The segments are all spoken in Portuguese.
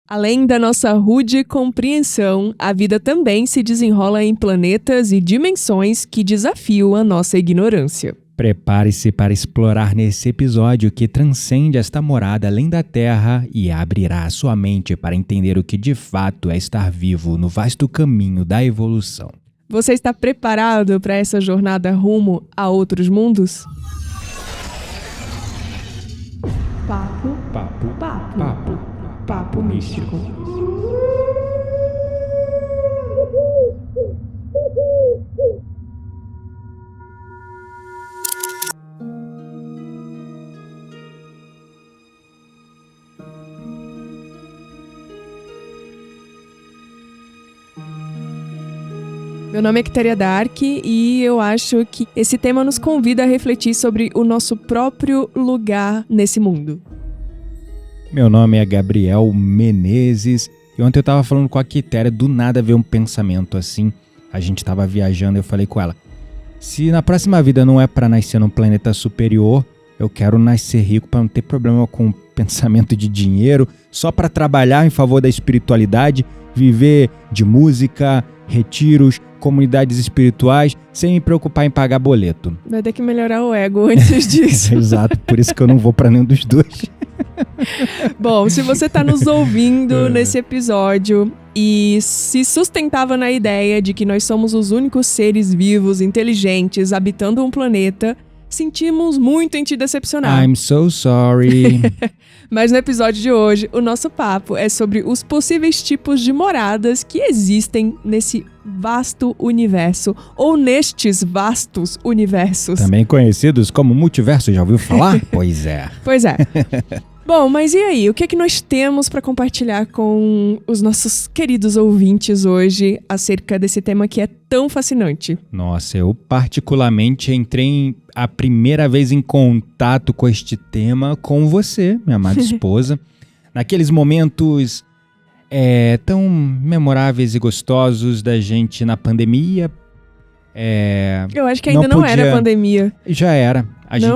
Além da nossa rude compreensão, a vida também se desenrola em planetas e dimensões que desafiam a nossa ignorância. Prepare-se para explorar nesse episódio que transcende esta morada além da Terra e abrirá a sua mente para entender o que de fato é estar vivo no vasto caminho da evolução. Você está preparado para essa jornada rumo a outros mundos? Papo místico. Meu nome é Quitéria Dark e eu acho que esse tema nos convida a refletir sobre o nosso próprio lugar nesse mundo. Meu nome é Gabriel Menezes e ontem eu tava falando com a Quitéria, do nada veio um pensamento assim. A gente tava viajando e eu falei com ela: se na próxima vida não é pra nascer num planeta superior, eu quero nascer rico pra não ter problema com pensamento de dinheiro, só pra trabalhar em favor da espiritualidade, viver de música, retiros, comunidades espirituais, sem me preocupar em pagar boleto. Vai ter que melhorar o ego antes disso. Exato, por isso que eu não vou pra nenhum dos dois. Bom, se você está nos ouvindo nesse episódio e se sustentava na ideia de que nós somos os únicos seres vivos, inteligentes, habitando um planeta, sentimos muito em te decepcionar. I'm so sorry. Mas no episódio de hoje, o nosso papo é sobre os possíveis tipos de moradas que existem nesse vasto universo, ou nestes vastos universos. Também conhecidos como multiverso, já ouviu falar? Pois é. Pois é. Bom, mas e aí? O que é que nós temos para compartilhar com os nossos queridos ouvintes hoje acerca desse tema que é tão fascinante? Nossa, eu particularmente entrei a primeira vez em contato com este tema com você, minha amada esposa. Naqueles momentos tão memoráveis e gostosos da gente na pandemia. Eu acho que ainda não era pandemia. Já era.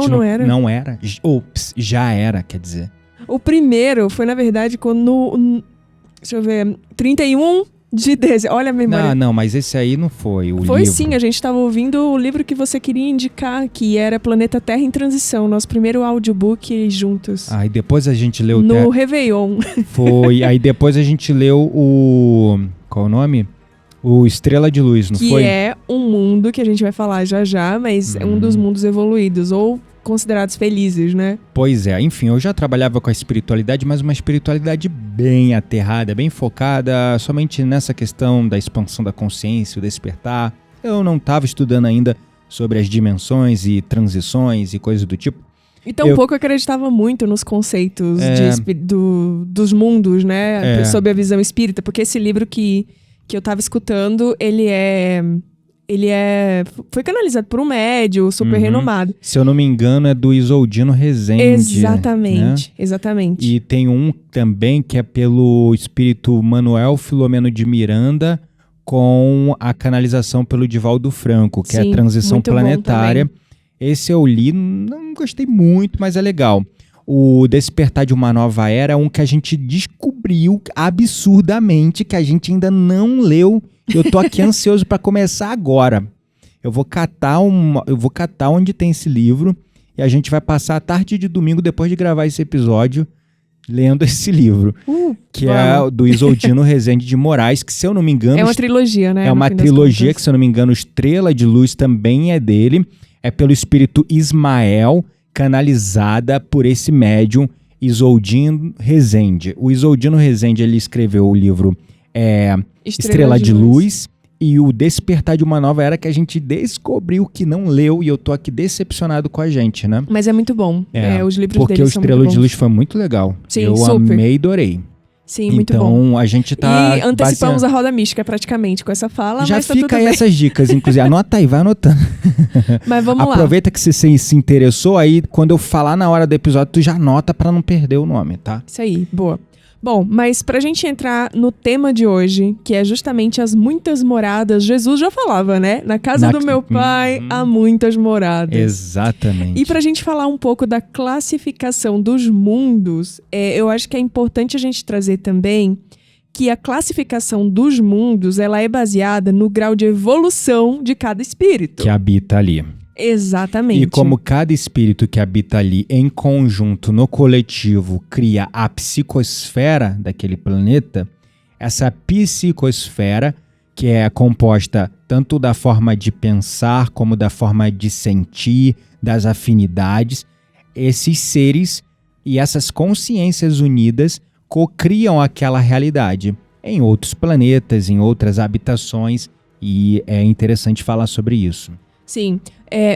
Não era? Não era. Ops, já era, quer dizer. O primeiro foi, na verdade, quando... Deixa eu ver... 31 de dezembro. Olha a memória. Não, mas esse aí não foi o livro. Foi sim, a gente estava ouvindo o livro que você queria indicar, que era Planeta Terra em Transição, nosso primeiro audiobook juntos. Aí depois a gente leu... No Réveillon. Foi. Aí depois a gente leu o... Qual o nome? O Estrela de Luz, não foi? Que é um mundo que a gente vai falar já, mas é um dos mundos evoluídos, ou considerados felizes, né? Pois é, enfim, eu já trabalhava com a espiritualidade, mas uma espiritualidade bem aterrada, bem focada somente nessa questão da expansão da consciência, o despertar. Eu não estava estudando ainda sobre as dimensões e transições e coisas do tipo. E tão pouco eu acreditava muito nos conceitos dos mundos, né? Sob a visão espírita, porque esse livro que eu tava escutando, ele foi canalizado por um médium super renomado. Se eu não me engano, é do Isoldino Rezende. Exatamente, né? Exatamente. E tem um também que é pelo espírito Manuel Filomeno de Miranda, com a canalização pelo Divaldo Franco, que é a Transição Planetária. Esse eu li, não gostei muito, mas é legal. O Despertar de uma Nova Era é um que a gente descobriu absurdamente, que a gente ainda não leu. Eu tô aqui ansioso para começar agora. Eu vou catar onde tem esse livro e a gente vai passar a tarde de domingo, depois de gravar esse episódio, lendo esse livro. Que é do Isoldino Rezende de Moraes, que se eu não me engano... É uma trilogia, né? É uma trilogia que, se eu não me engano, Estrela de Luz também é dele. É pelo espírito Ismael, canalizada por esse médium Isoldino Rezende. O Isoldino Rezende, ele escreveu o livro Estrela de Luz e o Despertar de uma Nova Era, que a gente descobriu que não leu, e eu tô aqui decepcionado com a gente, né? Mas é muito bom. Os livros porque dele o são Estrela muito de bons. Luz foi muito legal. Sim, eu super. amei e adorei. Sim, muito bom. Então, a gente tá... E antecipamos a roda mística praticamente com essa fala, já mas tá fica tudo aí bem. essas dicas, inclusive. Anota aí, vai anotando. Mas vamos lá. Aproveita que você se interessou, aí quando eu falar na hora do episódio, tu já anota pra não perder o nome, tá? Isso aí, boa. Bom, mas pra gente entrar no tema de hoje, que é justamente as muitas moradas, Jesus já falava, né? Na casa do meu pai há muitas moradas. Exatamente. E pra gente falar um pouco da classificação dos mundos, eu acho que é importante a gente trazer também que a classificação dos mundos, ela é baseada no grau de evolução de cada espírito. Que habita ali. Exatamente. E como cada espírito que habita ali em conjunto, no coletivo, cria a psicosfera daquele planeta, essa psicosfera, que é composta tanto da forma de pensar como da forma de sentir, das afinidades, esses seres e essas consciências unidas cocriam aquela realidade em outros planetas, em outras habitações, e é interessante falar sobre isso. Sim,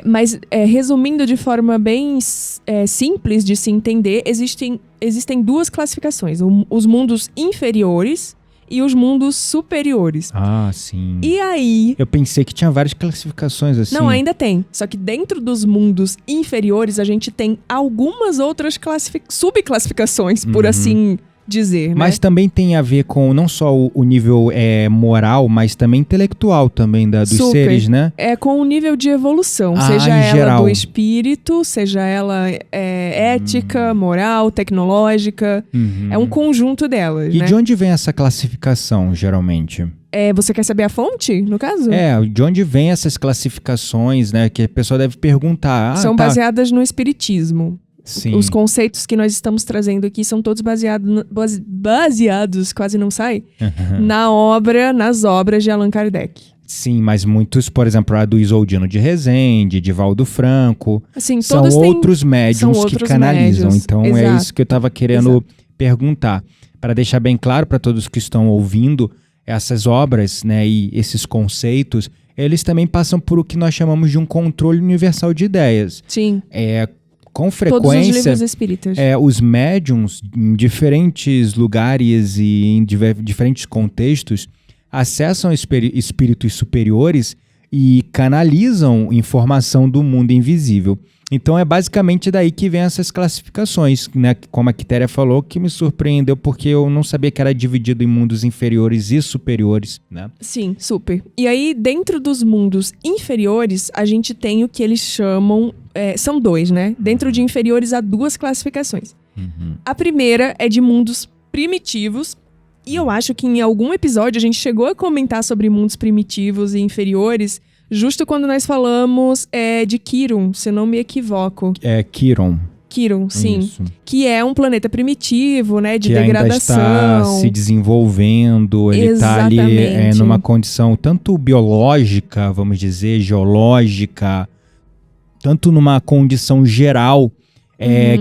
mas resumindo de forma bem simples de se entender, existem duas classificações, os mundos inferiores e os mundos superiores. Ah, sim. E aí... Eu pensei que tinha várias classificações assim. Não, ainda tem. Só que dentro dos mundos inferiores, a gente tem algumas outras subclassificações, por assim dizer, né? Mas também tem a ver com não só o nível moral, mas também intelectual também dos seres, né? É com o nível de evolução, seja ela geral. do espírito, seja ela ética, moral, tecnológica. É um conjunto delas, E né? de onde vem essa classificação, geralmente? Você quer saber a fonte, no caso? De onde vem essas classificações, né? Que a pessoa deve perguntar. São baseadas no espiritismo. Sim. Os conceitos que nós estamos trazendo aqui são todos baseados, quase não sai, nas obras de Allan Kardec. Sim, mas muitos, por exemplo, a do Isoldino de Rezende, de Valdo Franco, assim, são outros médiums que canalizam. Então Exato. É isso que eu estava querendo perguntar. Para deixar bem claro para todos que estão ouvindo, essas obras, né, e esses conceitos, eles também passam por o que nós chamamos de um controle universal de ideias. Sim. Com frequência, todos os livros espíritas. Os médiums, em diferentes lugares e em diferentes contextos, acessam espíritos superiores e canalizam informação do mundo invisível. Então é basicamente daí que vem essas classificações, né? Como a Quitéria falou, que me surpreendeu porque eu não sabia que era dividido em mundos inferiores e superiores, né? Sim, super. E aí, dentro dos mundos inferiores, a gente tem o que eles chamam... são dois, né? Dentro de inferiores há duas classificações. A primeira é de mundos primitivos. E eu acho que em algum episódio a gente chegou a comentar sobre mundos primitivos e inferiores... Justo quando nós falamos de Quirón, se não me equivoco. Quirón. Quirón, sim. Isso. Que é um planeta primitivo, né? De que degradação. Ainda está se desenvolvendo. Ele está ali numa condição tanto biológica, vamos dizer, geológica, tanto numa condição geral,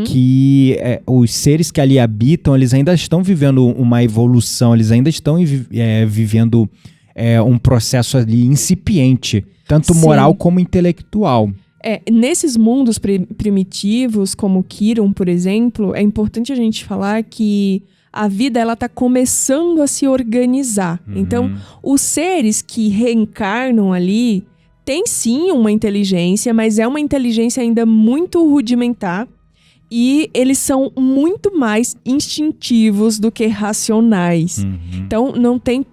que os seres que ali habitam, eles ainda estão vivendo uma evolução, eles ainda estão vivendo um processo ali incipiente, tanto moral como intelectual. Nesses mundos primitivos, como Quirón, por exemplo, é importante a gente falar que a vida ela está começando a se organizar. Então, os seres que reencarnam ali têm sim uma inteligência, mas é uma inteligência ainda muito rudimentar. E eles são muito mais instintivos do que racionais. Então, não tem...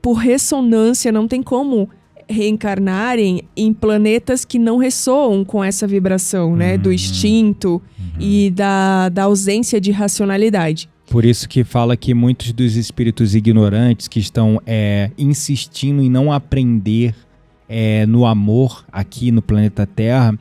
por ressonância, não tem como reencarnarem em planetas que não ressoam com essa vibração, né? Do instinto e da ausência de racionalidade. Por isso que fala que muitos dos espíritos ignorantes que estão insistindo em não aprender no amor aqui no planeta Terra...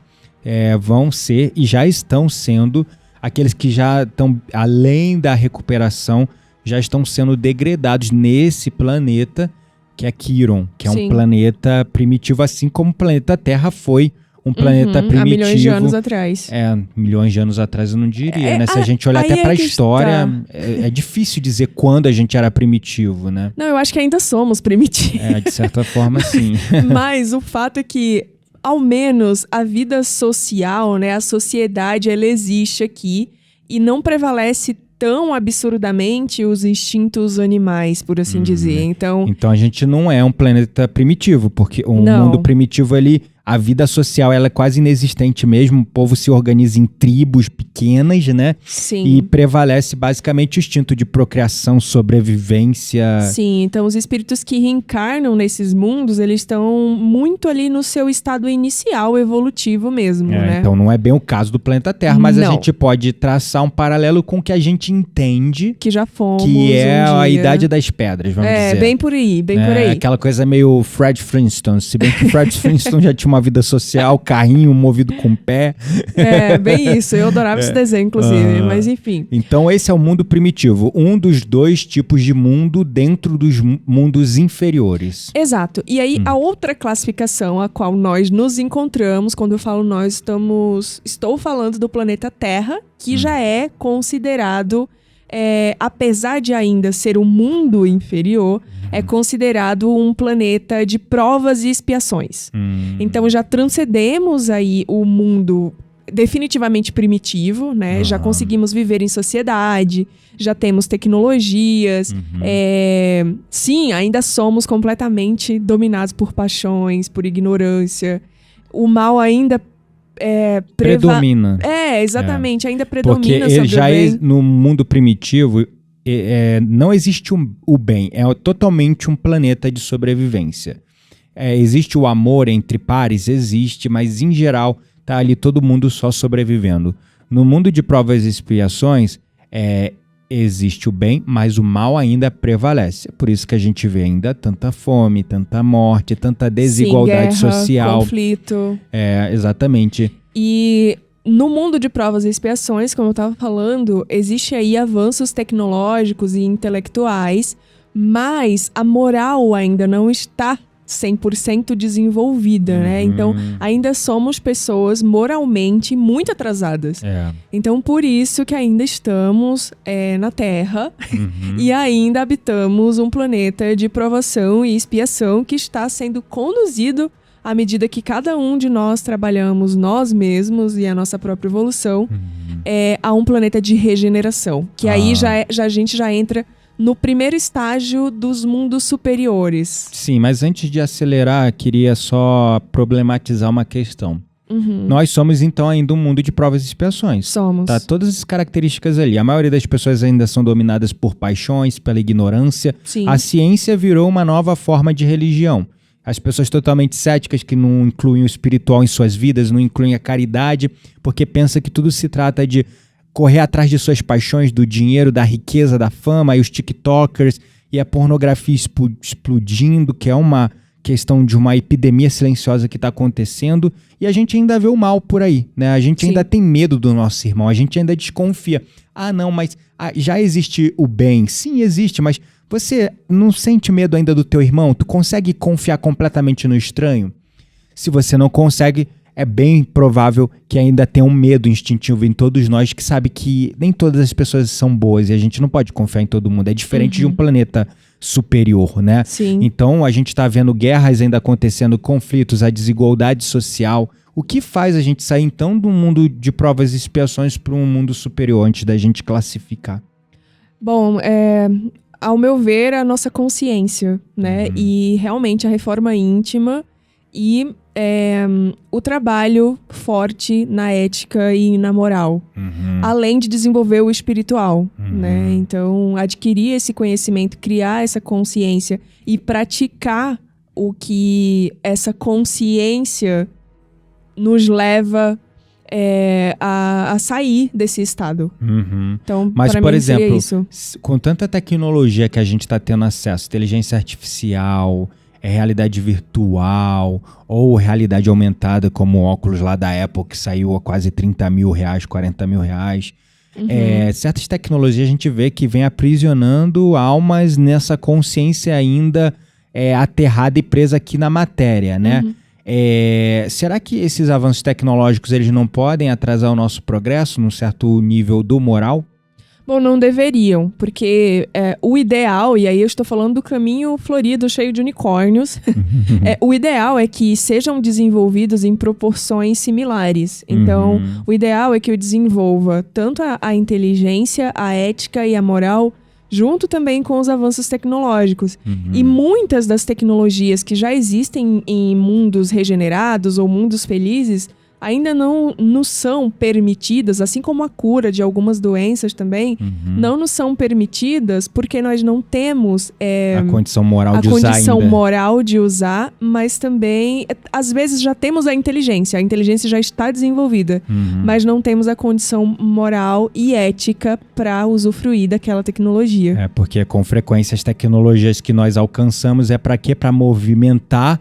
vão ser e já estão sendo aqueles que já estão, além da recuperação, já estão sendo degradados nesse planeta que é Quirón, que é um planeta primitivo, assim como o planeta Terra foi um planeta primitivo. Há milhões de anos atrás. Milhões de anos atrás eu não diria, né? Se a gente olhar até para a história, é difícil dizer quando a gente era primitivo, né? Não, eu acho que ainda somos primitivos. De certa forma, sim. Mas o fato é que ao menos a vida social, né, a sociedade, ela existe aqui e não prevalece tão absurdamente os instintos animais, por assim dizer. Então a gente não é um planeta primitivo, porque o mundo primitivo, ele a vida social ela é quase inexistente mesmo, o povo se organiza em tribos pequenas, né? Sim. E prevalece basicamente o instinto de procriação, sobrevivência. Sim, então os espíritos que reencarnam nesses mundos, eles estão muito ali no seu estado inicial evolutivo mesmo, né? Então não é bem o caso do planeta Terra, mas Não. a gente pode traçar um paralelo com o que a gente entende Que já fomos que é um a dia. idade das pedras, vamos dizer. Bem por aí, bem por aí. Aquela coisa meio Fred Flintstone, se bem que Fred Flintstone já tinha uma vida social, carrinho movido com pé. Bem isso, eu adorava esse desenho, inclusive, mas enfim. Então esse é o mundo primitivo, um dos dois tipos de mundo dentro dos mundos inferiores. Exato. E aí, a outra classificação a qual nós nos encontramos, quando eu falo nós, estou falando do planeta Terra, que já é considerado, apesar de ainda ser um mundo inferior, é considerado um planeta de provas e expiações. Então, já transcendemos aí o mundo definitivamente primitivo, né? Já conseguimos viver em sociedade, já temos tecnologias. Sim, ainda somos completamente dominados por paixões, por ignorância. O mal ainda predomina. Exatamente, ainda predomina porque sobre já o bem. no mundo primitivo não existe o bem, é totalmente um planeta de sobrevivência. Existe o amor entre pares? Existe, mas em geral tá ali todo mundo só sobrevivendo. No mundo de provas e expiações, existe o bem, mas o mal ainda prevalece. É por isso que a gente vê ainda tanta fome, tanta morte, tanta desigualdade Sim, guerra, social. conflito. Exatamente. E no mundo de provas e expiações, como eu estava falando, existe aí avanços tecnológicos e intelectuais, mas a moral ainda não está 100% desenvolvida, né? Então, ainda somos pessoas moralmente muito atrasadas. Então, por isso que ainda estamos na Terra e ainda habitamos um planeta de provação e expiação que está sendo conduzido à medida que cada um de nós trabalhamos nós mesmos e a nossa própria evolução a um planeta de regeneração. Que aí a gente já entra no primeiro estágio dos mundos superiores. Sim, mas antes de acelerar, queria só problematizar uma questão. Nós somos, então, ainda um mundo de provas e expiações. Somos. Tá, todas as características ali. A maioria das pessoas ainda são dominadas por paixões, pela ignorância. Sim. A ciência virou uma nova forma de religião. As pessoas totalmente céticas que não incluem o espiritual em suas vidas, não incluem a caridade, porque pensa que tudo se trata de correr atrás de suas paixões, do dinheiro, da riqueza, da fama, e os tiktokers, e a pornografia explodindo, que é uma questão de uma epidemia silenciosa que está acontecendo, e a gente ainda vê o mal por aí, né? A gente ainda tem medo do nosso irmão, a gente ainda desconfia. Não, mas já existe o bem. Sim, existe, mas você não sente medo ainda do teu irmão? Tu consegue confiar completamente no estranho? Se você não consegue, é bem provável que ainda tenha um medo instintivo em todos nós, que sabe que nem todas as pessoas são boas e a gente não pode confiar em todo mundo. É diferente de um planeta superior, né? Sim. Então, a gente está vendo guerras ainda acontecendo, conflitos, a desigualdade social. O que faz a gente sair, então, do mundo de provas e expiações para um mundo superior, antes da gente classificar? Bom, ao meu ver, a nossa consciência, né? E realmente a reforma íntima e o trabalho forte na ética e na moral, além de desenvolver o espiritual, né? Então, adquirir esse conhecimento, criar essa consciência e praticar o que essa consciência nos leva a sair desse estado. Então, mas, para por mim, exemplo, seria isso. Com tanta tecnologia que a gente está tendo acesso, inteligência artificial, realidade virtual ou realidade aumentada, como o óculos lá da Apple, que saiu a quase 30 mil reais, 40 mil reais. Certas tecnologias a gente vê que vem aprisionando almas nessa consciência ainda aterrada e presa aqui na matéria, né? Será que esses avanços tecnológicos eles não podem atrasar o nosso progresso num certo nível do moral? Bom, não deveriam, porque o ideal, e aí eu estou falando do caminho florido, cheio de unicórnios, o ideal é que sejam desenvolvidos em proporções similares. Então, o ideal é que eu desenvolva tanto a inteligência, a ética e a moral junto também com os avanços tecnológicos. E muitas das tecnologias que já existem em mundos regenerados ou mundos felizes ainda não nos são permitidas, assim como a cura de algumas doenças também, não nos são permitidas porque nós não temos a condição moral de usar ainda. A condição moral de usar, mas também, às vezes, já temos a inteligência já está desenvolvida, mas não temos a condição moral e ética para usufruir daquela tecnologia. Porque com frequência as tecnologias que nós alcançamos para quê? Para movimentar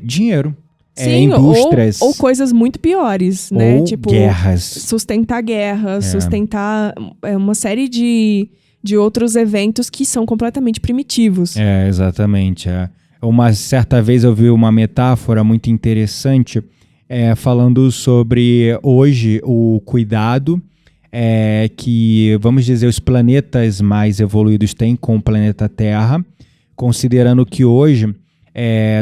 dinheiro. Sim, indústrias. Ou coisas muito piores, né? Ou tipo, guerras. Sustentar guerras, sustentar uma série de outros eventos que são completamente primitivos. Exatamente. Uma certa vez eu vi uma metáfora muito interessante falando sobre hoje o cuidado que, vamos dizer, os planetas mais evoluídos têm com o planeta Terra, considerando que hoje...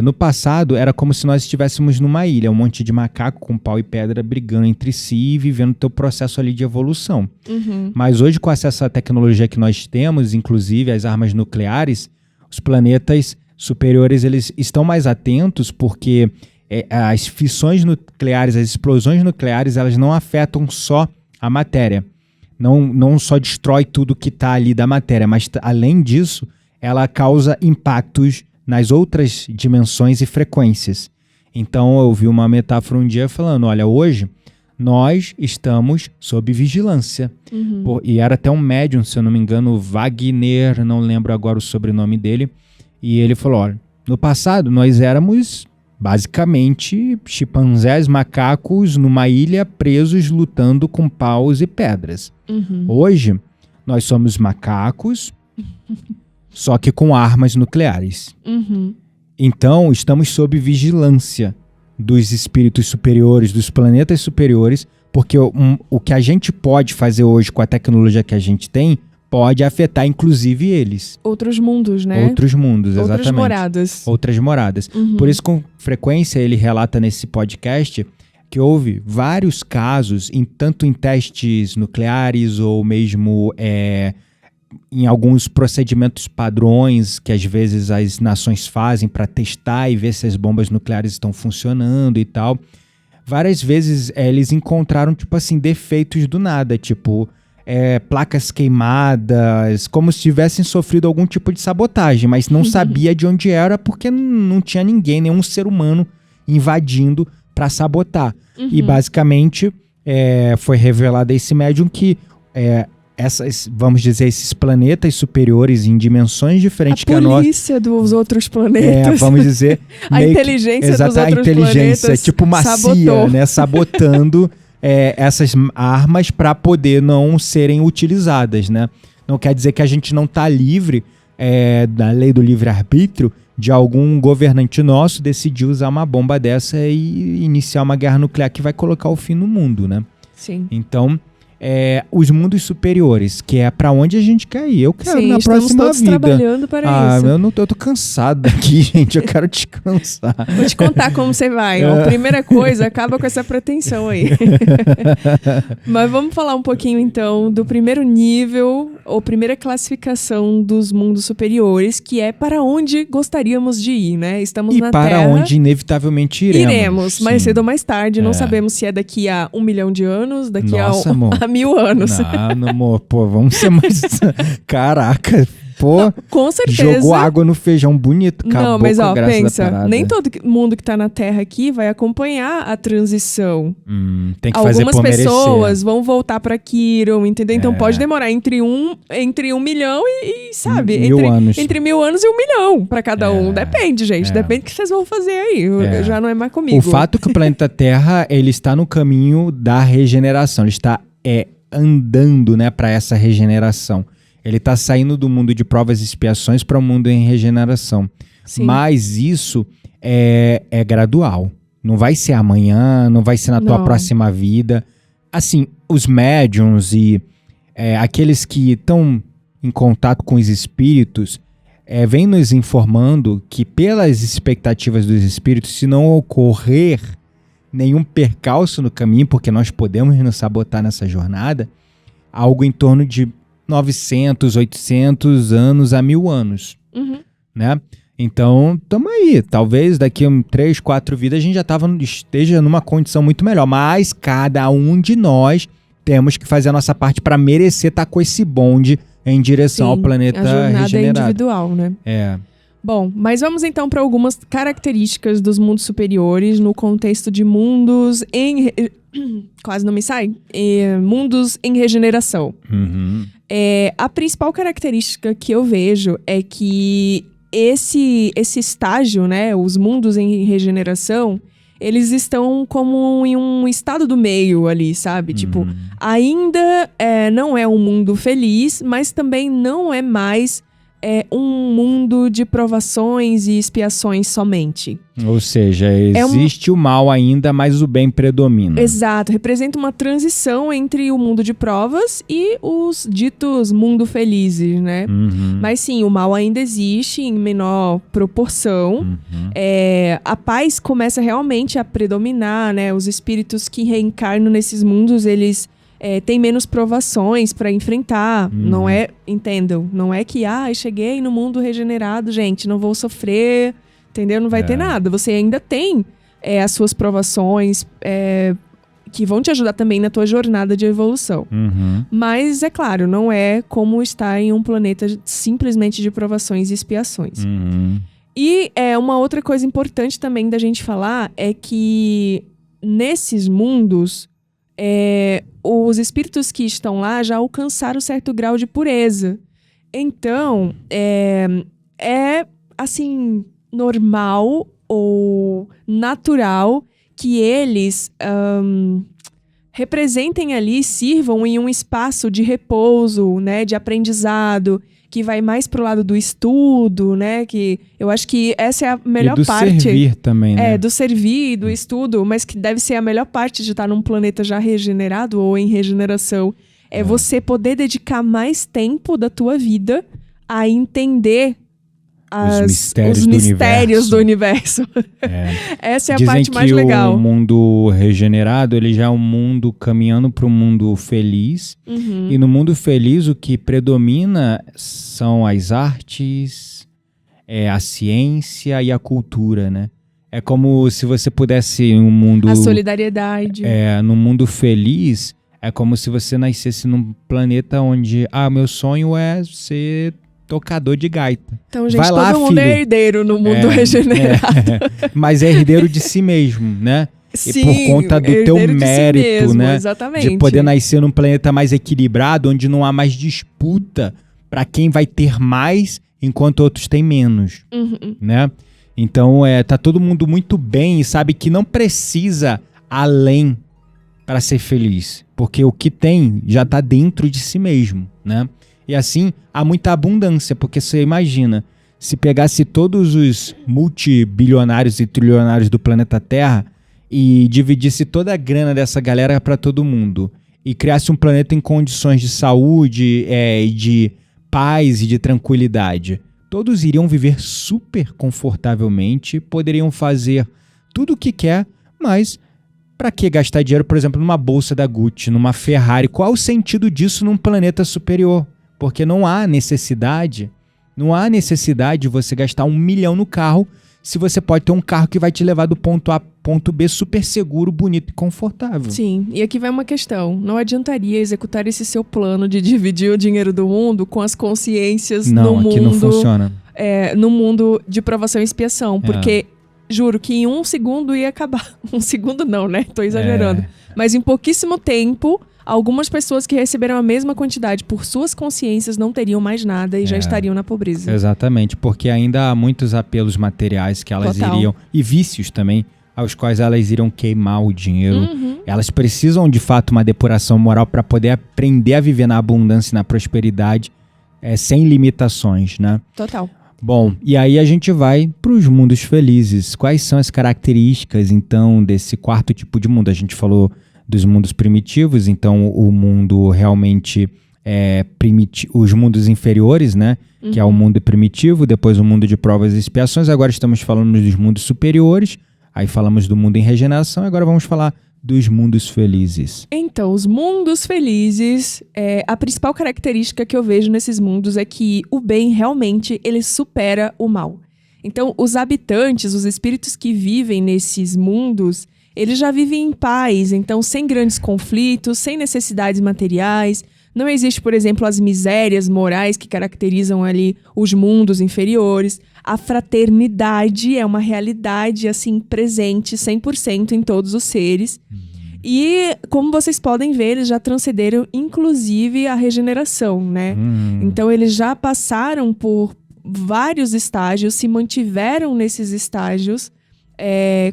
no passado, era como se nós estivéssemos numa ilha, um monte de macaco com pau e pedra brigando entre si e vivendo o teu processo ali de evolução. Mas hoje, com acesso à tecnologia que nós temos, inclusive as armas nucleares, os planetas superiores eles estão mais atentos porque as fissões nucleares, as explosões nucleares, elas não afetam só a matéria. Não só destrói tudo que está ali da matéria, mas além disso, ela causa impactos nas outras dimensões e frequências. Então eu vi uma metáfora um dia falando, olha, hoje nós estamos sob vigilância. E era até um médium, se eu não me engano, Wagner, não lembro agora o sobrenome dele, e ele falou, olha, no passado nós éramos basicamente chimpanzés, macacos numa ilha presos lutando com paus e pedras. Hoje nós somos macacos só que com armas nucleares. Então, estamos sob vigilância dos espíritos superiores, dos planetas superiores, porque o que a gente pode fazer hoje com a tecnologia que a gente tem, pode afetar inclusive eles. Outros mundos, né? Outros mundos, exatamente. Outras moradas. Outras moradas. Por isso, com frequência, ele relata nesse podcast que houve vários casos, tanto em testes nucleares ou mesmo... em alguns procedimentos padrões que às vezes as nações fazem para testar e ver se as bombas nucleares estão funcionando e tal. Várias vezes eles encontraram, tipo assim, defeitos do nada, tipo placas queimadas, como se tivessem sofrido algum tipo de sabotagem, mas não sabia de onde era porque não tinha ninguém, nenhum ser humano invadindo para sabotar. E basicamente foi revelado a esse médium que... vamos dizer, esses planetas superiores em dimensões diferentes que a nossa. A polícia dos outros planetas. Vamos dizer. A inteligência dos outros planetas. Tipo macia, né? Sabotando essas armas para poder não serem utilizadas, né? Não quer dizer que a gente não está livre da lei do livre-arbítrio de algum governante nosso decidir usar uma bomba dessa e iniciar uma guerra nuclear que vai colocar o fim no mundo, né? Sim. Então... os mundos superiores, que é pra onde a gente quer ir. Eu quero na próxima todos vida. Trabalhando para isso. Eu tô cansado daqui, gente. Eu quero descansar. Vou te contar como você vai. A primeira coisa, acaba com essa pretensão aí. Mas vamos falar um pouquinho, então, do primeiro nível, ou primeira classificação dos mundos superiores, que é para onde gostaríamos de ir, né? Estamos na Terra. E para onde inevitavelmente iremos. Mais cedo ou mais tarde. Não sabemos se é daqui a 1 milhão de anos, daqui amor. a 1000 anos. Não, amor, vamos ser mais... Caraca, não, com certeza. Jogou água no feijão bonito, acabou. Não, mas pensa, nem todo mundo que tá na Terra aqui vai acompanhar a transição. Tem que fazer por merecer. Algumas pessoas vão voltar pra Kiron, entendeu? Então pode demorar entre um milhão e sabe? Entre 1000 anos e 1 milhão pra cada um. Depende, gente. Depende do que vocês vão fazer aí. Já não é mais comigo. O fato que o planeta Terra, ele está no caminho da regeneração. Ele está andando, né, pra essa regeneração. Ele está saindo do mundo de provas e expiações para o mundo em regeneração. Sim. Mas isso é gradual. Não vai ser amanhã, não vai ser na tua próxima vida. Assim, os médiums e aqueles que estão em contato com os espíritos vêm nos informando que pelas expectativas dos espíritos, se não ocorrer nenhum percalço no caminho, porque nós podemos nos sabotar nessa jornada, algo em torno de 900, 800 anos a 1000 anos, né? Então, tamo aí. Talvez daqui a 3, 4 vidas a gente já esteja numa condição muito melhor. Mas cada um de nós temos que fazer a nossa parte para merecer estar com esse bonde em direção ao planeta regenerado. A jornada é individual, né? Bom, mas vamos então para algumas características dos mundos superiores no contexto de mundos em... Quase não me sai. Mundos em regeneração. A principal característica que eu vejo é que esse estágio, né, os mundos em regeneração, eles estão como em um estado do meio ali, sabe? Tipo, ainda não é um mundo feliz, mas também não é mais um mundo de provações e expiações somente. Ou seja, existe o mal ainda, mas o bem predomina. Exato, representa uma transição entre o mundo de provas e os ditos mundo felizes, né? Mas sim, o mal ainda existe em menor proporção. A paz começa realmente a predominar, né? Os espíritos que reencarnam nesses mundos, eles têm menos provações para enfrentar. Não é, entendam, não é que cheguei no mundo regenerado, gente, não vou sofrer, entendeu? Não vai ter nada. Você ainda tem as suas provações que vão te ajudar também na tua jornada de evolução. Mas, é claro, não é como estar em um planeta simplesmente de provações e expiações. E uma outra coisa importante também da gente falar é que nesses mundos, os espíritos que estão lá já alcançaram certo grau de pureza. Então, assim, normal ou natural que eles representem ali, sirvam em um espaço de repouso, né, de aprendizado, que vai mais pro lado do estudo, né, que eu acho que essa é a melhor parte. Do servir também, né? Do servir, do estudo, mas que deve ser a melhor parte de estar num planeta já regenerado ou em regeneração. Você poder dedicar mais tempo da tua vida a entender os mistérios do universo. Essa é a parte mais legal. O mundo regenerado, ele já é um mundo caminhando para um mundo feliz. E no mundo feliz, o que predomina são as artes, a ciência e a cultura, né? É como se você pudesse um mundo... A solidariedade. Num mundo feliz, é como se você nascesse num planeta onde... meu sonho é ser... tocador de gaita. Então, gente, todo mundo é herdeiro no mundo regenerado. Mas é herdeiro de si mesmo, né? Sim, e por conta do teu mérito, si mesmo, né? Exatamente. De poder nascer num planeta mais equilibrado, onde não há mais disputa para quem vai ter mais, enquanto outros têm menos, né? Então, tá todo mundo muito bem e sabe que não precisa além para ser feliz, porque o que tem já tá dentro de si mesmo, né? E assim, há muita abundância, porque você imagina, se pegasse todos os multibilionários e trilionários do planeta Terra e dividisse toda a grana dessa galera para todo mundo e criasse um planeta em condições de saúde, de paz e de tranquilidade, todos iriam viver super confortavelmente, poderiam fazer tudo o que quer, mas para que gastar dinheiro, por exemplo, numa bolsa da Gucci, numa Ferrari? Qual o sentido disso num planeta superior? Porque não há necessidade de você gastar 1 milhão no carro se você pode ter um carro que vai te levar do ponto A ao ponto B super seguro, bonito e confortável. Sim, e aqui vai uma questão. Não adiantaria executar esse seu plano de dividir o dinheiro do mundo com as consciências no mundo... Não, aqui não funciona. No mundo de provação e expiação, porque... Juro que em 1 segundo ia acabar. 1 segundo não, né? Tô exagerando. Mas em pouquíssimo tempo... Algumas pessoas que receberam a mesma quantidade por suas consciências não teriam mais nada e já estariam na pobreza. Exatamente, porque ainda há muitos apelos materiais que elas iriam... E vícios também, aos quais elas iriam queimar o dinheiro. Elas precisam, de fato, uma depuração moral para poder aprender a viver na abundância e na prosperidade sem limitações, né? Total. Bom, e aí a gente vai para os mundos felizes. Quais são as características, então, desse quarto tipo de mundo? A gente falou... dos mundos primitivos, então o mundo realmente os mundos inferiores, né? Que é o mundo primitivo, depois o mundo de provas e expiações. Agora estamos falando dos mundos superiores, aí falamos do mundo em regeneração, agora vamos falar dos mundos felizes? Então, os mundos felizes, a principal característica que eu vejo nesses mundos é que o bem realmente ele supera o mal. Então, os habitantes, os espíritos que vivem nesses mundos, eles já vivem em paz, então sem grandes conflitos, sem necessidades materiais. Não existe, por exemplo, as misérias morais que caracterizam ali os mundos inferiores. A fraternidade é uma realidade, assim, presente 100% em todos os seres. E, como vocês podem ver, eles já transcenderam, inclusive, a regeneração, né? Então, eles já passaram por vários estágios, se mantiveram nesses estágios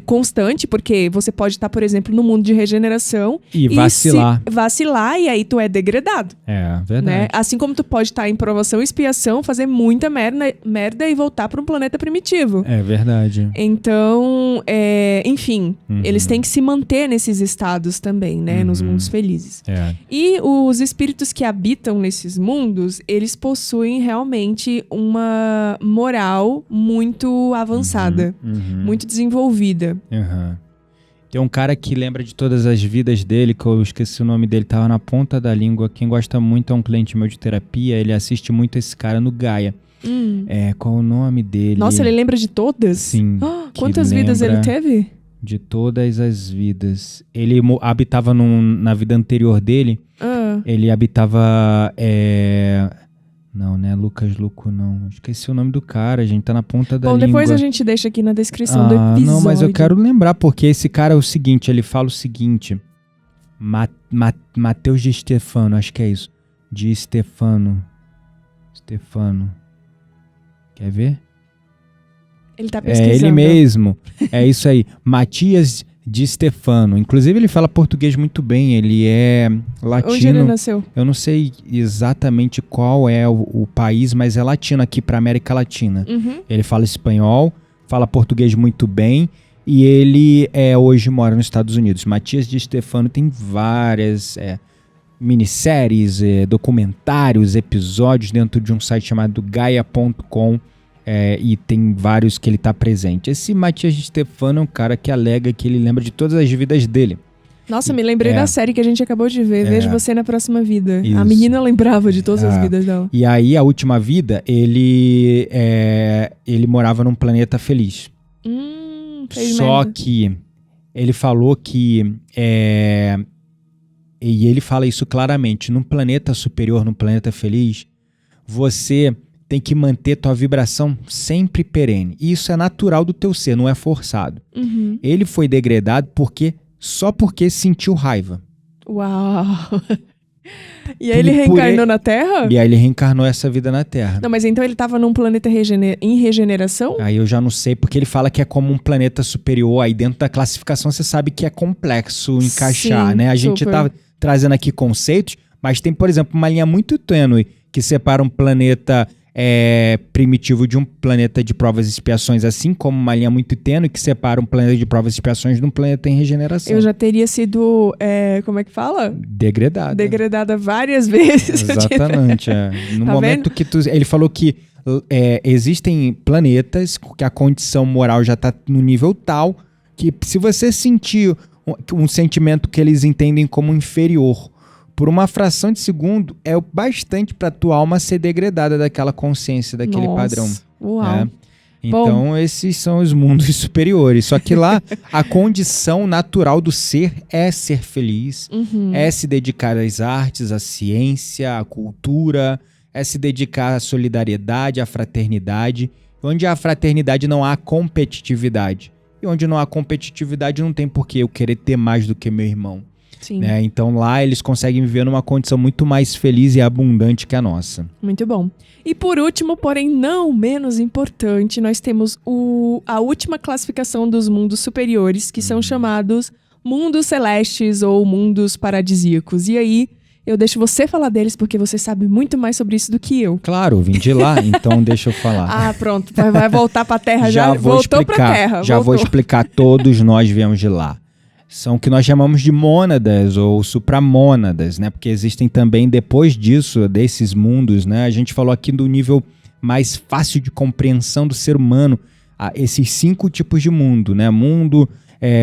constante, porque você pode estar, por exemplo, no mundo de regeneração e vacilar. Vacilar e aí tu é degradado. É, verdade. Né? Assim como tu pode estar em provação e expiação, fazer muita merda e voltar para um planeta primitivo. É verdade. Então, enfim, eles têm que se manter nesses estados também, né? Nos mundos felizes. E os espíritos que habitam nesses mundos, eles possuem realmente uma moral muito avançada, muito desenvolvida. Tem um cara que lembra de todas as vidas dele, que eu esqueci o nome dele, tava na ponta da língua. Quem gosta muito é um cliente meu de terapia, ele assiste muito esse cara no Gaia. Qual o nome dele? Nossa, ele lembra de todas? Sim. Quantas vidas ele teve? De todas as vidas. Ele habitava na vida anterior dele, ele habitava... Não é Lucas Luco, não. Esqueci o nome do cara, a gente tá na ponta da língua. Bom, depois a gente deixa aqui na descrição do episódio. Não, mas eu quero lembrar, porque esse cara é o seguinte, ele fala o seguinte, Mateus de Stefano, acho que é isso. De Stefano. Quer ver? Ele tá pesquisando. É ele mesmo, é isso aí. Matias de Stefano. Inclusive ele fala português muito bem, ele é latino. Onde ele nasceu? Eu não sei exatamente qual é o país, mas é latino aqui para América Latina. Ele fala espanhol, fala português muito bem e ele hoje mora nos Estados Unidos. Matias de Stefano tem várias minisséries, documentários, episódios dentro de um site chamado gaia.com. E tem vários que ele está presente. Esse Matias de Stefano é um cara que alega que ele lembra de todas as vidas dele. Nossa, me lembrei da série que a gente acabou de ver. Vejo você na próxima vida. Isso. A menina lembrava de todas as vidas dela. E aí, a última vida, ele morava num planeta feliz. Só que ele falou que... E ele fala isso claramente. Num planeta superior, num planeta feliz, você... tem que manter tua vibração sempre perene. E isso é natural do teu ser, não é forçado. Ele foi degradado só porque sentiu raiva. Uau! E aí ele reencarnou na Terra? E aí ele reencarnou essa vida na Terra. Não, mas então ele estava num planeta em regeneração? Aí eu já não sei, porque ele fala que é como um planeta superior. Aí dentro da classificação você sabe que é complexo encaixar, sim, né? A gente tá trazendo aqui conceitos, mas tem, por exemplo, uma linha muito tênue que separa um planeta... primitivo de um planeta de provas e expiações, assim como uma linha muito tênue que separa um planeta de provas e expiações de um planeta em regeneração. Eu já teria sido, como é que fala? Degradada várias vezes. Exatamente. No momento que ele falou que existem planetas que a condição moral já está no nível tal que se você sentir um sentimento que eles entendem como inferior por uma fração de segundo, é o bastante para tua alma ser degradada daquela consciência, daquele padrão. Uau. Então, esses são os mundos superiores. Só que lá, a condição natural do ser é ser feliz, é se dedicar às artes, à ciência, à cultura, é se dedicar à solidariedade, à fraternidade. Onde há fraternidade não há competitividade. E onde não há competitividade não tem por que eu querer ter mais do que meu irmão. Né? Então lá eles conseguem viver numa condição muito mais feliz e abundante que a nossa. Muito bom. E por último, porém não menos importante, nós temos a última classificação dos mundos superiores, que são chamados mundos celestes ou mundos paradisíacos. E aí, eu deixo você falar deles, porque você sabe muito mais sobre isso do que eu. Claro, vim de lá, então deixa eu falar. Pronto, vai voltar pra Terra já voltou pra Terra. Já vou explicar, todos nós viemos de lá. São o que nós chamamos de mônadas ou supramônadas, né? Porque existem também, depois disso, desses mundos, né? A gente falou aqui do nível mais fácil de compreensão do ser humano, esses 5 tipos de mundo, né? Mundo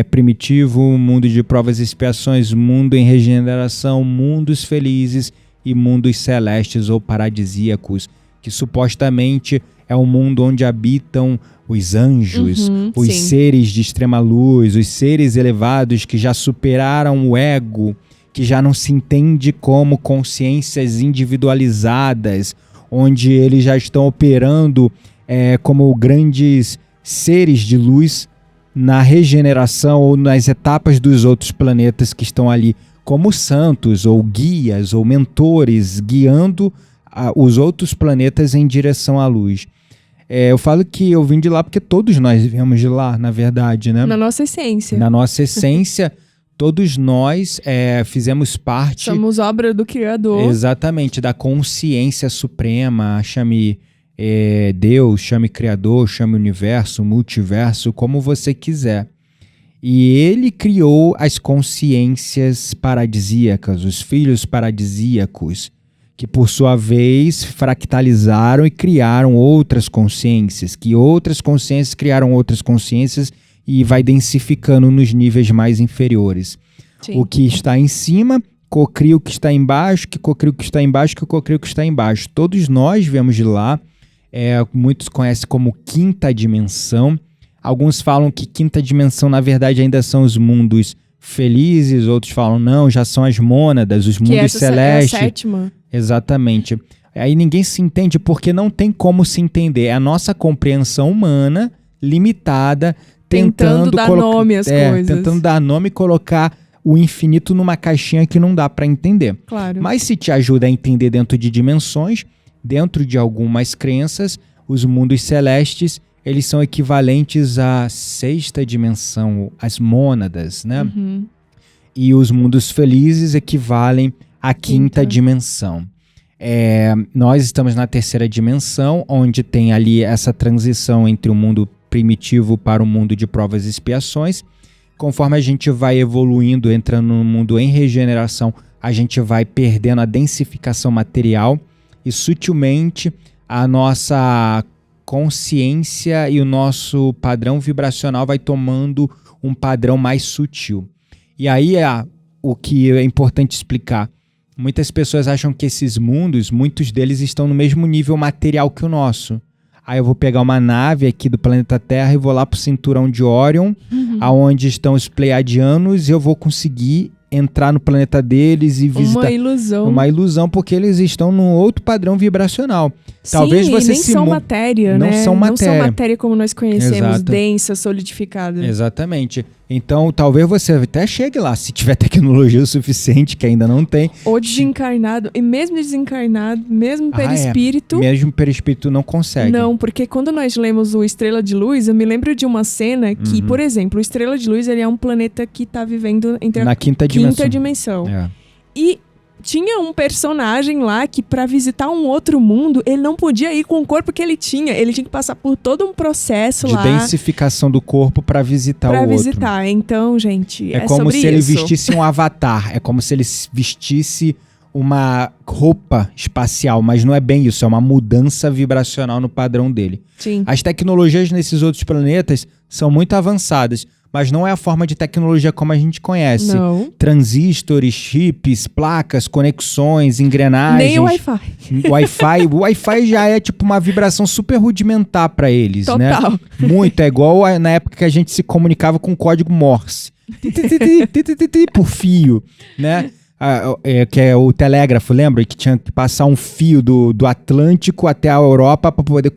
primitivo, mundo de provas e expiações, mundo em regeneração, mundos felizes e mundos celestes ou paradisíacos, que supostamente é um mundo onde habitam os anjos, os seres de extrema luz, os seres elevados que já superaram o ego, que já não se entende como consciências individualizadas, onde eles já estão operando como grandes seres de luz na regeneração ou nas etapas dos outros planetas que estão ali como santos ou guias ou mentores guiando os outros planetas em direção à luz. Eu falo que eu vim de lá porque todos nós viemos de lá, na verdade, né? Na nossa essência. Na nossa essência, todos nós fizemos parte... Somos obra do Criador. Exatamente, da consciência suprema, chame Deus, chame Criador, chame Universo, Multiverso, como você quiser. E ele criou as consciências paradisíacas, os filhos paradisíacos, que por sua vez fractalizaram e criaram outras consciências, que outras consciências criaram outras consciências e vai densificando nos níveis mais inferiores. Sim. O que está em cima cocria o que está embaixo, que cocria o que está embaixo, que cocria o que está embaixo. Todos nós viemos de lá, muitos conhecem como quinta dimensão. Alguns falam que quinta dimensão na verdade ainda são os mundos felizes, outros falam não, já são as mônadas, os mundos celestes. É a sétima. Exatamente. Aí ninguém se entende porque não tem como se entender. É a nossa compreensão humana limitada tentando dar nome às coisas. Tentando dar nome e colocar o infinito numa caixinha que não dá para entender. Claro. Mas se te ajuda a entender dentro de dimensões, dentro de algumas crenças, os mundos celestes, eles são equivalentes à sexta dimensão, as mônadas, né? E os mundos felizes equivalem à quinta dimensão. Nós estamos na terceira dimensão, onde tem ali essa transição entre o mundo primitivo para o mundo de provas e expiações. Conforme a gente vai evoluindo, entrando no mundo em regeneração, a gente vai perdendo a densificação material e sutilmente a nossa consciência e o nosso padrão vibracional vai tomando um padrão mais sutil. E aí o que é importante explicar. Muitas pessoas acham que esses mundos, muitos deles estão no mesmo nível material que o nosso. Aí eu vou pegar uma nave aqui do planeta Terra e vou lá pro cinturão de Órion, aonde estão os Pleiadianos, e eu vou conseguir entrar no planeta deles e visitar. Uma ilusão, porque eles estão num outro padrão vibracional. Talvez Sim, você nem são matéria, não né? são matéria. Não são matéria como nós conhecemos, Exato. densa, solidificada. Exatamente. Então, talvez você até chegue lá, se tiver tecnologia o suficiente, que ainda não tem. Ou desencarnado, e mesmo desencarnado, mesmo perispírito... Mesmo perispírito não consegue. Não, porque quando nós lemos o Estrela de Luz, eu me lembro de uma cena que, por exemplo, o Estrela de Luz ele é um planeta que está vivendo na quinta dimensão. E tinha um personagem lá que, para visitar um outro mundo, ele não podia ir com o corpo que ele tinha. Ele tinha que passar por todo um processo de densificação do corpo para visitar o outro. Então, gente, é como se ele vestisse um avatar. É como se ele vestisse uma roupa espacial, mas não é bem isso. É uma mudança vibracional no padrão dele. Sim. As tecnologias nesses outros planetas são muito avançadas, mas não é a forma de tecnologia como a gente conhece. Não. Transistores, chips, placas, conexões, engrenagens. Nem o Wi-Fi. O Wi-Fi já é tipo uma vibração super rudimentar para eles, Total. Né? Muito. É igual na época que a gente se comunicava com código Morse. Por fio, né? Que é o telégrafo, lembra? Que tinha que passar um fio do Atlântico até a Europa para poder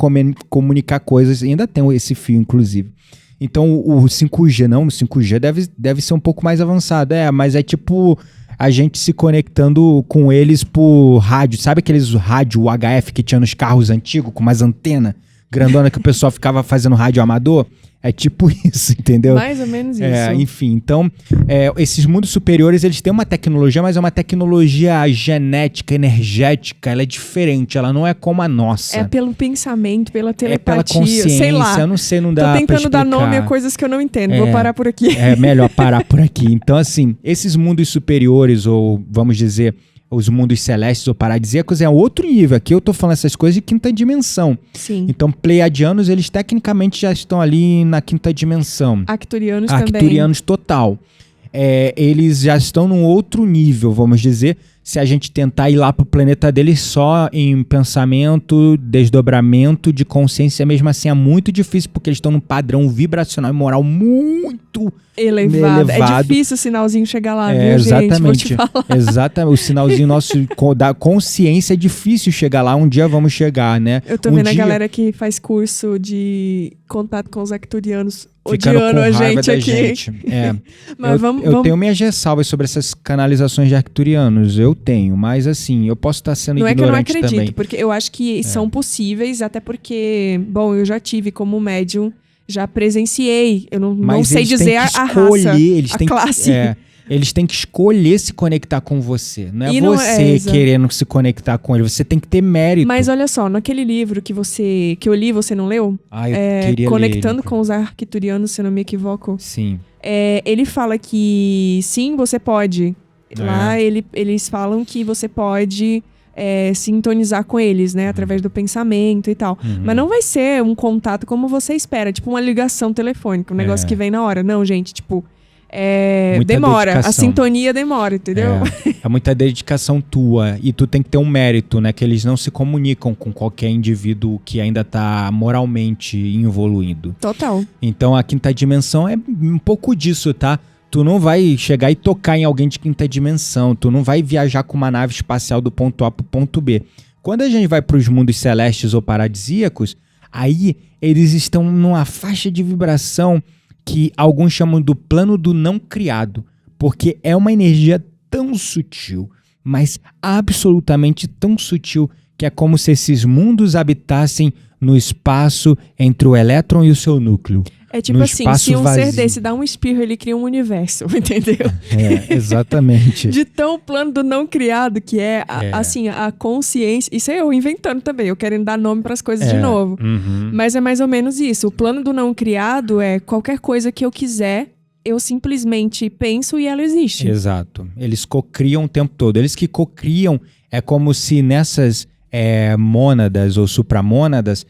comunicar coisas. E ainda tem esse fio, inclusive. Então o 5G não, o 5G deve ser um pouco mais avançado, mas é tipo a gente se conectando com eles por rádio, sabe aqueles rádio UHF que tinha nos carros antigos com umas antenas grandona que o pessoal ficava fazendo rádio amador? É tipo isso, entendeu? Mais ou menos isso. Enfim, então, esses mundos superiores, eles têm uma tecnologia, mas é uma tecnologia genética, energética, ela é diferente, ela não é como a nossa. É pelo pensamento, pela telepatia, pela consciência, sei lá. Eu não sei, não dá pra explicar. Tô tentando dar nome a coisas que eu não entendo, vou parar por aqui. É melhor parar por aqui. Então, assim, esses mundos superiores, ou vamos dizer, os mundos celestes ou paradisíacos, é outro nível. Aqui eu tô falando essas coisas de quinta dimensão. Sim. Então, pleiadianos, eles tecnicamente já estão ali na quinta dimensão. Arcturianos também. Arcturianos total. Eles já estão num outro nível, vamos dizer, se a gente tentar ir lá pro planeta deles só em pensamento, desdobramento de consciência, mesmo assim é muito difícil, porque eles estão num padrão vibracional e moral muito elevado. É difícil o sinalzinho chegar lá, viu, exatamente, gente? Vou te falar. Exatamente. O sinalzinho nosso da consciência é difícil chegar lá. Um dia vamos chegar, né? Eu tô vendo a galera que faz curso de contato com os arcturianos ficando odiando com a raiva gente da aqui. gente. Mas eu tenho minhas ressalvas sobre essas canalizações de arcturianos. Eu tenho, mas assim, eu posso estar sendo ignorante também. Não é que eu não acredito, porque eu acho que são possíveis, até porque, bom, eu já tive como médium, já presenciei, eu não sei dizer a raça, a classe. Eles têm que escolher se conectar com você. Não é você querendo se conectar com ele. Você tem que ter mérito. Mas olha só, naquele livro que eu li, você não leu? Eu queria Conectando ler, com os arcturianos, se eu não me equivoco. Sim. Ele fala que sim, você pode. Lá eles falam que você pode sintonizar com eles, né? Através do pensamento e tal. Mas não vai ser um contato como você espera. Tipo uma ligação telefônica. Um negócio que vem na hora. Não, gente. Tipo... demora, dedicação. A sintonia demora, entendeu? É muita dedicação tua, e tu tem que ter um mérito, né, que eles não se comunicam com qualquer indivíduo que ainda tá moralmente evoluindo. Total. Então a quinta dimensão é um pouco disso, tá? Tu não vai chegar e tocar em alguém de quinta dimensão, tu não vai viajar com uma nave espacial do ponto A pro ponto B. Quando a gente vai pros mundos celestes ou paradisíacos, aí eles estão numa faixa de vibração que alguns chamam do plano do não criado, porque é uma energia tão sutil, mas absolutamente tão sutil, que é como se esses mundos habitassem no espaço entre o elétron e o seu núcleo. É tipo assim, se um ser desse dá um espirro, ele cria um universo, entendeu? Exatamente. De tão plano do não criado que assim, a consciência... Isso é eu inventando também, eu querendo dar nome para as coisas de novo. Mas é mais ou menos isso. O plano do não criado é qualquer coisa que eu quiser, eu simplesmente penso e ela existe. Exato. Eles cocriam o tempo todo. Eles que cocriam é como se nessas mônadas ou supramônadas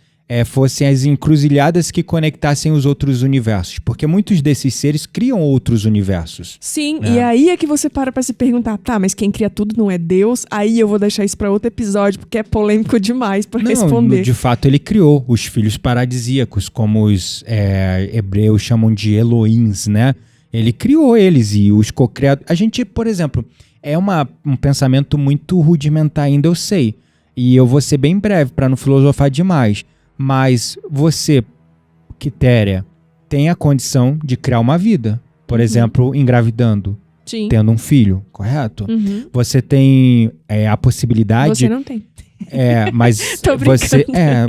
fossem as encruzilhadas que conectassem os outros universos. Porque muitos desses seres criam outros universos. Sim, e aí é que você para se perguntar, tá, mas quem cria tudo não é Deus? Aí eu vou deixar isso para outro episódio, porque é polêmico demais para responder. De fato, ele criou os filhos paradisíacos, como os hebreus chamam de Elohims, né? Ele criou eles e os co-criadores. A gente, por exemplo, um pensamento muito rudimentar ainda, eu sei. E eu vou ser bem breve para não filosofar demais. Mas você, Quitéria, tem a condição de criar uma vida. Por exemplo, engravidando. Sim. Tendo um filho, correto? Você tem a possibilidade... Você não tem. Mas você...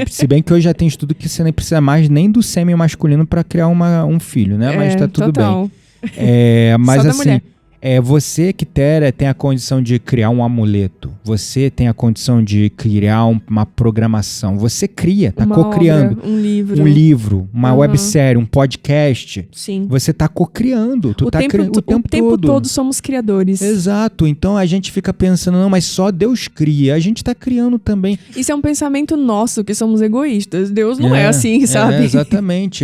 se bem que hoje já tem estudo que você nem precisa mais nem do sêmen masculino para criar um filho, né? Mas tá tudo total. bem. Mas só assim... da mulher. Você, Quitéria, tem a condição de criar um amuleto. Você tem a condição de criar uma programação. Você cria, tá cocriando. Um livro, uma websérie, um podcast. Sim. Você tá cocriando. O tempo todo somos criadores. Exato. Então a gente fica pensando, não, mas só Deus cria. A gente tá criando também. Isso é um pensamento nosso, que somos egoístas. Deus não é assim, sabe? Exatamente.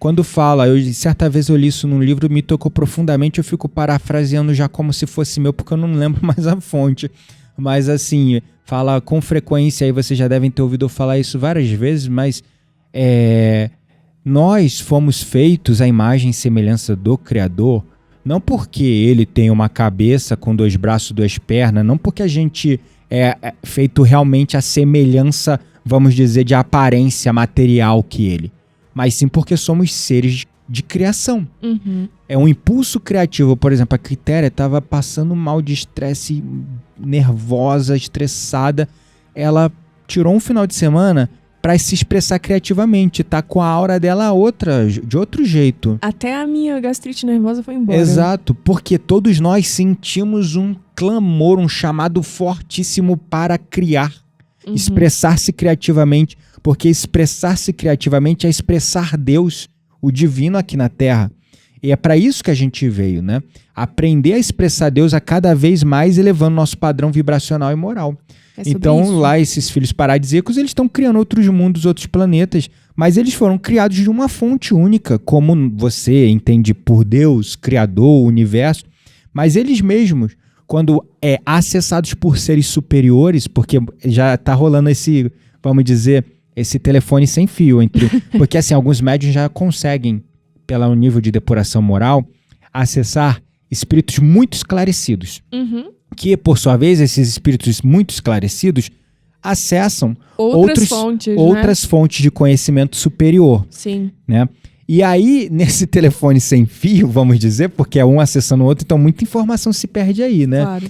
Quando fala, certa vez eu li isso num livro, me tocou profundamente, eu fico parafraseando já como se fosse meu, porque eu não lembro mais a fonte. Mas assim, fala com frequência, aí vocês já devem ter ouvido eu falar isso várias vezes, mas nós fomos feitos à imagem e semelhança do Criador, não porque ele tem uma cabeça com 2 braços, 2 pernas, não porque a gente é feito realmente à semelhança, vamos dizer, de aparência material que ele. Mas sim porque somos seres de criação. É um impulso criativo. Por exemplo, a Quitéria estava passando mal de estresse, nervosa, estressada. Ela tirou um final de semana para se expressar criativamente. Tá com a aura dela de outro jeito. Até a minha gastrite nervosa foi embora. Exato, porque todos nós sentimos um clamor, um chamado fortíssimo para criar. Expressar-se criativamente, porque expressar-se criativamente é expressar Deus, o divino aqui na Terra. E é para isso que a gente veio, né? Aprender a expressar Deus a cada vez mais, elevando nosso padrão vibracional e moral. Então, isso. Lá, esses filhos paradisíacos, eles estão criando outros mundos, outros planetas, mas eles foram criados de uma fonte única, como você entende por Deus, Criador, Universo. Mas eles mesmos, quando acessados por seres superiores, porque já está rolando esse, vamos dizer, esse telefone sem fio. Porque assim, alguns médiuns já conseguem, pelo nível de depuração moral, acessar espíritos muito esclarecidos. Uhum. Que, por sua vez, esses espíritos muito esclarecidos acessam outras fontes de conhecimento superior. Sim. Né? E aí, nesse telefone sem fio, vamos dizer, porque é um acessando o outro, então muita informação se perde aí, né? Claro.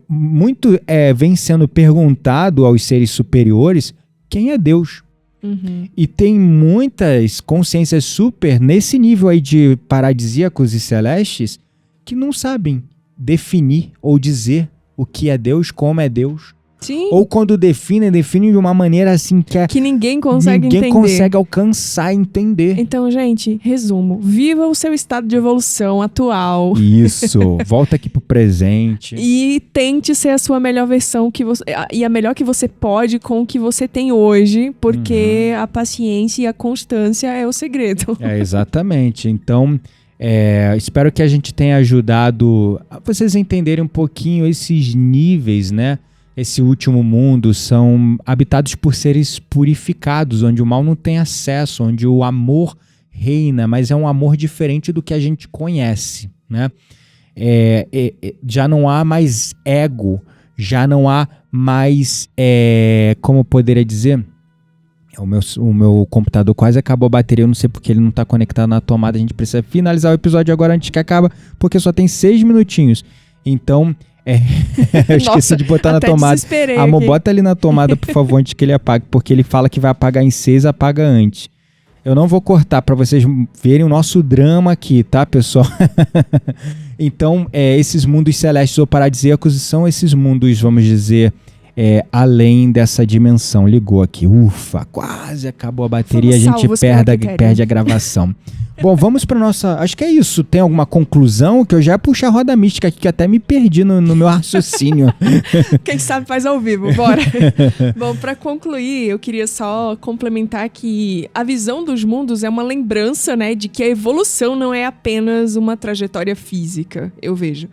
Muito vem sendo perguntado aos seres superiores quem é Deus. Uhum. E tem muitas consciências super nesse nível aí de paradisíacos e celestes que não sabem definir ou dizer o que é Deus, como é Deus. Sim. Ou quando definem de uma maneira assim que ninguém consegue ninguém entender. consegue alcançar e entender. Então, gente, resumo. Viva o seu estado de evolução atual. Isso. Volta aqui pro presente. E tente ser a sua melhor versão e a melhor que você pode com o que você tem hoje, porque a paciência e a constância é o segredo. Exatamente. Então, espero que a gente tenha ajudado a vocês entenderem um pouquinho esses níveis, né? Esse último mundo são habitados por seres purificados, onde o mal não tem acesso, onde o amor reina, mas é um amor diferente do que a gente conhece, né? Já não há mais ego, já não há mais, como eu poderia dizer, o meu computador quase acabou a bateria, eu não sei porque ele não está conectado na tomada, a gente precisa finalizar o episódio agora antes que acabe, porque só tem 6 minutinhos, então... eu esqueci de botar na tomada. Amor, bota ali na tomada, por favor, antes que ele apague, porque ele fala que vai apagar em 6, apaga antes. Eu não vou cortar para vocês verem o nosso drama aqui, tá, pessoal? Então, esses mundos celestes ou paradisíacos são esses mundos, vamos dizer, além dessa dimensão. Ligou aqui, ufa, quase acabou a bateria, a gente perde a gravação. Bom, vamos para nossa... Acho que é isso. Tem alguma conclusão? Que eu já ia puxar a roda mística aqui, que até me perdi no meu raciocínio. Quem sabe faz ao vivo, bora. Bom, para concluir, eu queria só complementar que a visão dos mundos é uma lembrança, né, de que a evolução não é apenas uma trajetória física, eu vejo.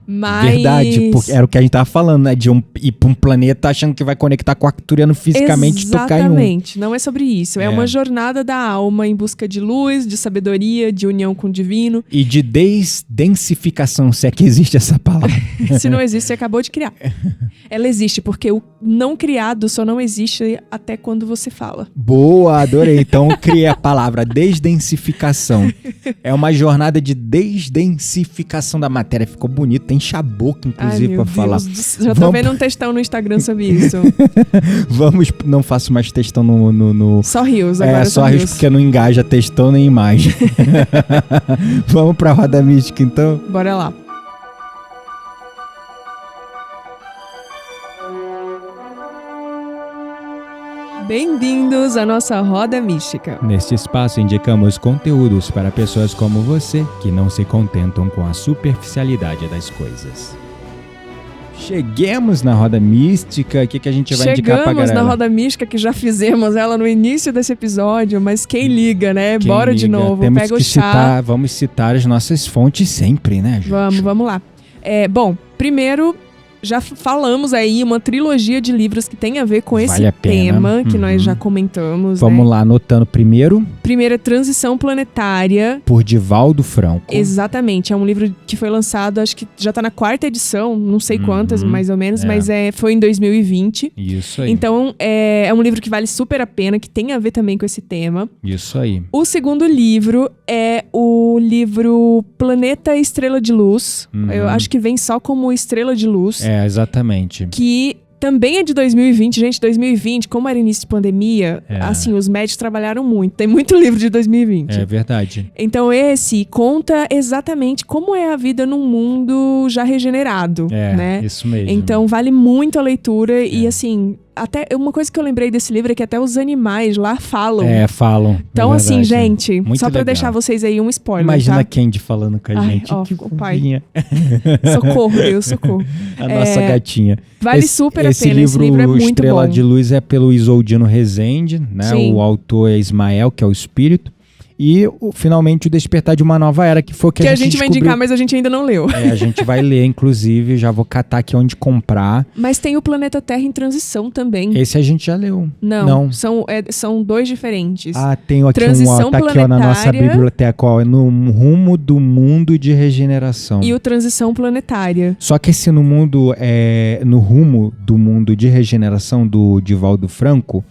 Mas... Verdade, porque era o que a gente tava falando, né, de ir para um planeta achando que vai conectar com o arcturiano fisicamente e tocar em um. Exatamente, não é sobre isso. É uma jornada da alma em busca de luz, de sabedoria, de união com o divino. E de desdensificação, se é que existe essa palavra. Se não existe, você acabou de criar. Ela existe, porque o não criado só não existe até quando você fala. Boa, adorei. Então eu criei a palavra desdensificação. É uma jornada de desdensificação da matéria. Ficou bonito, tem chaboca, inclusive, pra falar. Já tô vendo um textão no Instagram sobre isso. Não faço mais textão no... Só rios agora. Só rios porque não engaja textão nem imagem. Vamos pra roda mística, então? Bora lá. Bem-vindos à nossa roda mística. Neste espaço indicamos conteúdos para pessoas como você que não se contentam com a superficialidade das coisas. Cheguemos na roda mística, o que a gente vai indicar pra galera? Chegamos na roda mística, que já fizemos ela no início desse episódio, mas quem liga, né? Bora de novo, pega o chá. Vamos citar as nossas fontes sempre, né, gente? Vamos lá. Bom, primeiro... Já falamos aí uma trilogia de livros que tem a ver com esse tema que nós já comentamos. Vamos lá, anotando primeiro. Primeiro, Transição Planetária. Por Divaldo Franco. Exatamente, é um livro que foi lançado, acho que já tá na 4ª edição, não sei quantas mais ou menos, mas foi em 2020. Isso aí. Então, é um livro que vale super a pena, que tem a ver também com esse tema. Isso aí. O segundo livro é o livro Planeta Estrela de Luz. Eu acho que vem só como Estrela de Luz. Exatamente. Que também é de 2020. Gente, 2020, como era início de pandemia, assim, os médicos trabalharam muito. Tem muito livro de 2020. É verdade. Então esse conta exatamente como é a vida num mundo já regenerado, né? Isso mesmo. Então vale muito a leitura e assim... até uma coisa que eu lembrei desse livro é que até os animais lá falam. Falam. Então, assim, gente, muito só pra legal. deixar vocês aí um spoiler, Imagina tá? a Candy falando com a gente. Ó, que o pai. fofinha. Socorro, Deus, socorro. A nossa gatinha. Vale super a esse pena, esse livro é muito Estrela bom. de Luz é pelo Isoldino Rezende, né? Sim. O autor é Ismael, que é o espírito. E finalmente o Despertar de uma Nova Era, que foi o que a gente vai descobriu. indicar, mas a gente ainda não leu. A gente vai ler, inclusive, já vou catar aqui onde comprar. Mas tem o Planeta Terra em Transição também. Esse a gente já leu. Não. São dois diferentes. Tem aqui Transição tá aqui ó, na nossa planetária. biblioteca, ó, no rumo do mundo de regeneração. E o Transição Planetária. Só que esse no rumo do mundo de regeneração do Divaldo Franco,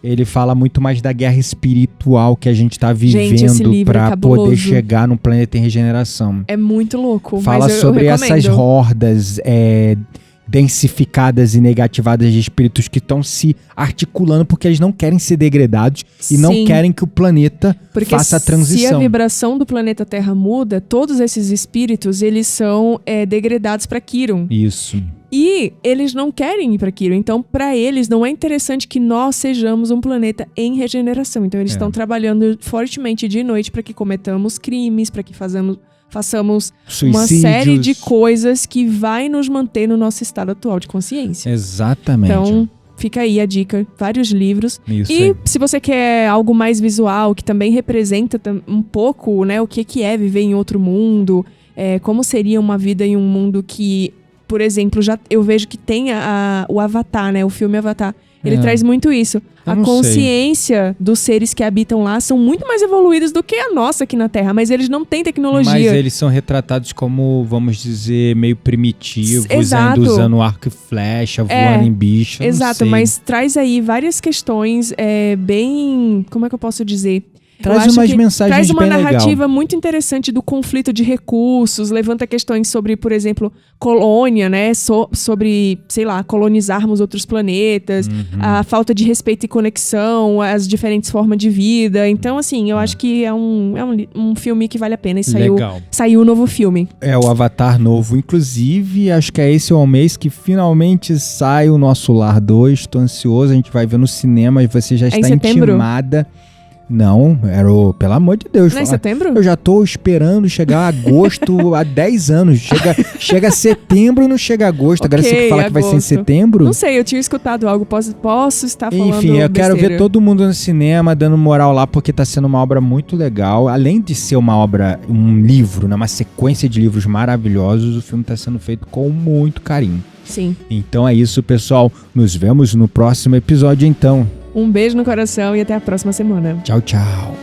ele fala muito mais da guerra espiritual que a gente tá vivendo para poder chegar num planeta em regeneração. É muito louco. Fala mas sobre eu essas hordas densificadas e negativadas de espíritos que estão se articulando porque eles não querem ser degradados e não querem que o planeta faça a transição. Se a vibração do planeta Terra muda, todos esses espíritos, eles são degradados para Quirón. Isso. E eles não querem ir para Quirón. Então, para eles, não é interessante que nós sejamos um planeta em regeneração. Então, eles estão trabalhando fortemente de noite para que cometamos crimes, para que façamos suicídios, uma série de coisas que vai nos manter no nosso estado atual de consciência. Exatamente. Então, fica aí a dica. Vários livros. Isso e aí. se você quer algo mais visual, que também representa um pouco, né, o que é viver em outro mundo, como seria uma vida em um mundo que... Por exemplo, eu vejo que tem o Avatar, né? O filme Avatar. Ele traz muito isso. A consciência dos seres que habitam lá são muito mais evoluídos do que a nossa aqui na Terra. Mas eles não têm tecnologia. Mas eles são retratados como, vamos dizer, meio primitivos. Exato. Ainda usando arco e flecha, voando em bicho. Exato, mas traz aí várias questões bem... Como é que eu posso dizer? Traz umas mensagens traz uma bem narrativa legal. muito interessante do conflito de recursos, levanta questões sobre, por exemplo, colônia, né? Sobre, sei lá, colonizarmos outros planetas, a falta de respeito e conexão, as diferentes formas de vida. Então, assim, eu acho que é um filme que vale a pena. E saiu o novo filme. É o Avatar novo. Inclusive, acho que é esse o mês que finalmente sai o Nosso Lar 2. Tô ansioso, a gente vai ver no cinema e você já está intimada. Não, pelo amor de Deus. Não é em setembro? Eu já tô esperando chegar agosto há 10 anos. Chega setembro e não chega agosto. Agora você fala que vai ser em setembro? Não sei, eu tinha escutado algo. Posso estar falando Enfim, eu quero besteira. ver todo mundo no cinema dando moral lá, porque tá sendo uma obra muito legal. Além de ser uma obra, um livro, né, uma sequência de livros maravilhosos, o filme tá sendo feito com muito carinho. Sim. Então é isso, pessoal. Nos vemos no próximo episódio, então. Um beijo no coração e até a próxima semana. Tchau, tchau.